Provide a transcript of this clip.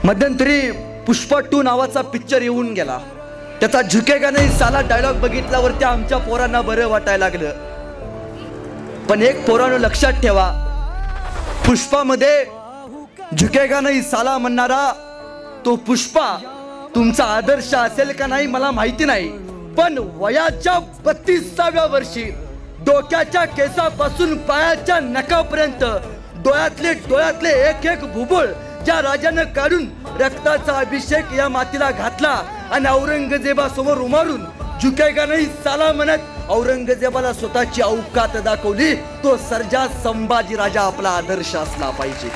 मध्यंतरी पुष्पा 2 नावाचा पिक्चर येऊन गेला. त्याचा झुकेगा नाही साला डायलॉग बघितल्यावर त्या आमच्या पोरांना बरं वाटायला लागलं. पण एक पोरांनो लक्षात ठेवा, पुष्पामध्ये झुकेगा नाही साला म्हणणारा तो पुष्पा तुमचा आदर्श असेल का नाही मला माहिती नाही. पण वयाच्या 32व्या वर्षी डोक्याच्या केसापासून पायाच्या नखापर्यंत डोळ्यातले एक एक भुबुळ ज्या राजानं काढून रक्ताचा अभिषेक या मातीला घातला आणि औरंगजेबासमोर उभारून झुकेगा नाही साला म्हणत औरंगजेबाला स्वतःची औकात दाखवली, तो सर्जा संभाजी राजा आपला आदर्श असला पाहिजे.